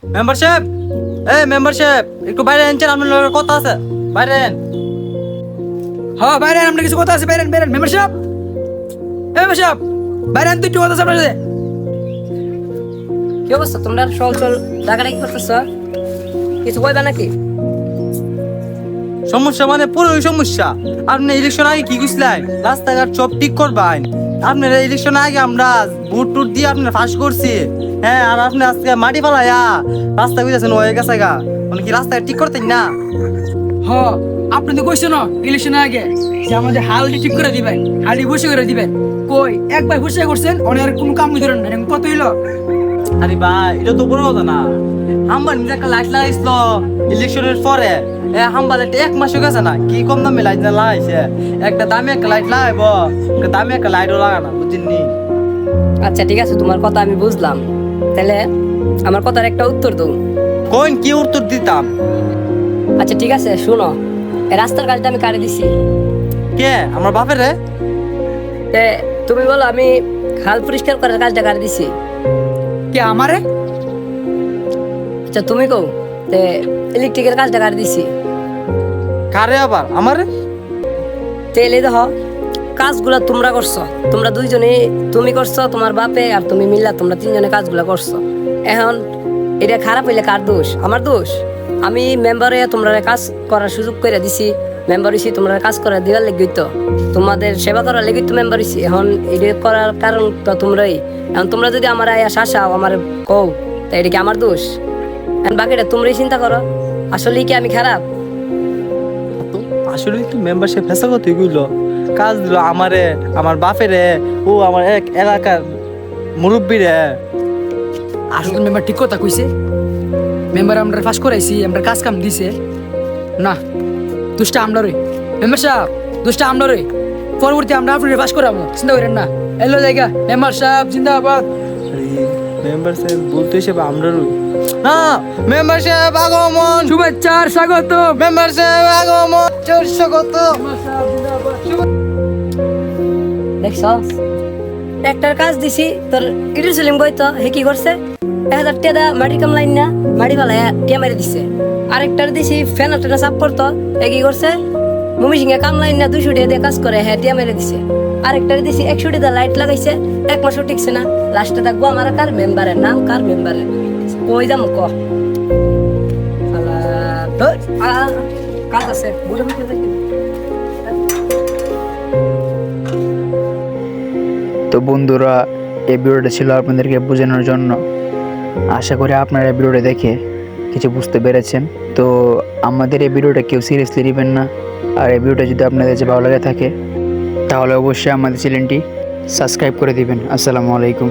Membership, এই membership একটু বাইরে আনছেন, আপনার লোকের কথা আছে, বাইরে আন। হ্যাঁ বাইরে আন, আমরা কিছু কথা আছে, বাইরে আন মেম্বারশিপ। মেম্বারশিপ বাইরে আন, তুই একটু কথা আছে আপনার সাথে। কি অবস্থা তোমরা? চল ডাকাডাকি করতেছ, কিছু কইবা নাকি? সমস্যা মানে পুরোই সমস্যা। আপনি ইলেকশন আগে কি কইছিলেন রাস্তাঘাট সব ঠিক করবেন? আপনার ইলেকশন আগে আমরা ভোট টুট দিয়ে আপনার ফাঁস করছি। হ্যাঁ, আর আপনি আজকে মাটি ফালাইয়া রাস্তা বুঝেছেন হয়ে গেছে গা, মানে কি রাস্তাঘাট ঠিক করতেন না? হ্যাঁ আপনি তো কইছেন না ইলেকশনের আগে যে আমাদের হালটি ঠিক করে দিবেন, হালটি বসে করে দিবেন। কই একবার বসে করছেন, অনেক কোনো কাম ধরেন না, এখন কত হইলো? আরে ভাই, এটা তো বড় কথা না। হাম্বার নিজে একটা লাইট লাগাইছিল ইলেকশনের পরে। হাম্বার এক মাস হয়ে গেছে না, কি কম দামে লাইট লাগাইছে। একটা দামি একটা লাইট লাগাইবো, একটা দামি একটা লাইটও লাগানো, বুঝিনি? আচ্ছা ঠিক আছে, তোমার কথা আমি বুঝলাম, তাহলে আমার কথার একটা উত্তর দাও। কোন কি উত্তর দিতাম? আচ্ছা ঠিক আছে শুনো, এই রাস্তার কাজটা আমি কাটে দিছি। কে? আমার বাপের রে? তে তুমি বলো আমি খাল পরিষ্কার করার কাজটা কাটে দিছি। কে আমারে? আচ্ছা তুমি কও, তে ইলেকট্রিকের কাজটা কাটে দিছি। কারে আবার? আমারে? তেলে দেখো কাজগুলা তোমরা করছো, তোমরা দুইজনে, তুমি করছো, তোমার বাপে আর তুমি মিল্লা, তোমরা তিনজনে কাজগুলা করছো। এখন এটা খারাপ হইলে কার দোষ? আমার দোষ। আমি মেম্বারে তোমরা কাজ করার সুযোগ করে দিছি, মেম্বার হইছি, তোমরা কাজ করার দেওয়ার লেগে তো, তোমাদের সেবা করার লেগে তো মেম্বার হইছি। এখন এটা করার কারণ তো তোমরাই। এখন তোমরা যদি আমার আয়া শাসাও, আমার কও, তা এটা কি আমার দোষ? এখন বাকিটা তোমরাই চিন্তা করো, আসলে কি আমি খারাপ? আসলে তো মেম্বারশিপ ফেসা কত এগুলো কাজ দিল আমারে, আমার বাপেরে, ও আমার এক এলাকার মুরব্বী রে। আসলে মেম্বার ঠিক কথা কইছে, মেম্বার আমরা ফাঁস করাইছি, আমরা কাজ কাম দিছে না, দুষ্টা আমরা রই মেম্বার সাহেব, দুষ্টা আমরা রই। পরবর্তী আমরা আপনার ফাঁস করাবো, চিন্তা করেন না। এলো জায়গা মেম্বার সাহেব জিন্দাবাদ। মেম্বারশিপ বলতে হিসেবে আমরা না, মেম্বারশিপ আগমন, শুভেচ্ছা আর স্বাগত। মেম্বারশিপ আগমন, স্বাগত। দেখছস একটার কাজ দিছি, তোর ইডুল সেলিম গই তো হে কি করছে, 1000 টাকা মাটি কাম লাইন না মাটি ফালায় টিয়া মারি দিছে। আরেকটার দিছি ফ্যান একটা সাফ করতো, হে কি করছে, মুমি সিংহে কাম লাইন না 200 টাকা দিয়ে কাজ করে, হ্যাঁ টিয়া মেরে দিছে। আরেকটার দিছি 100 টাকা লাইট লাগাইছে, এক মাসও টিকছে না। লাস্টে থাকবো আমার কার মেম্বারের নাম, কার মেম্বারের কই যাম ক শালা ধুর, কাজ আছে বুঝে বুঝে দেখি। তো বন্ধুরা, এই ভিডিওটা ছিল আপনাদেরকে বোঝানোর জন্য। আশা করি আপনারা এই ভিডিওটা দেখে কিছু বুঝতে পেরেছেন। তো আমাদের এই ভিডিওটা কেউ সিরিয়াসলি নেবেন না। আর এই ভিডিওটা যদি আপনাদের কাছে ভালো লাগে থাকে তাহলে অবশ্যই আমাদের চ্যানেলটি সাবস্ক্রাইব করে দিবেন। আসসালামু আলাইকুম।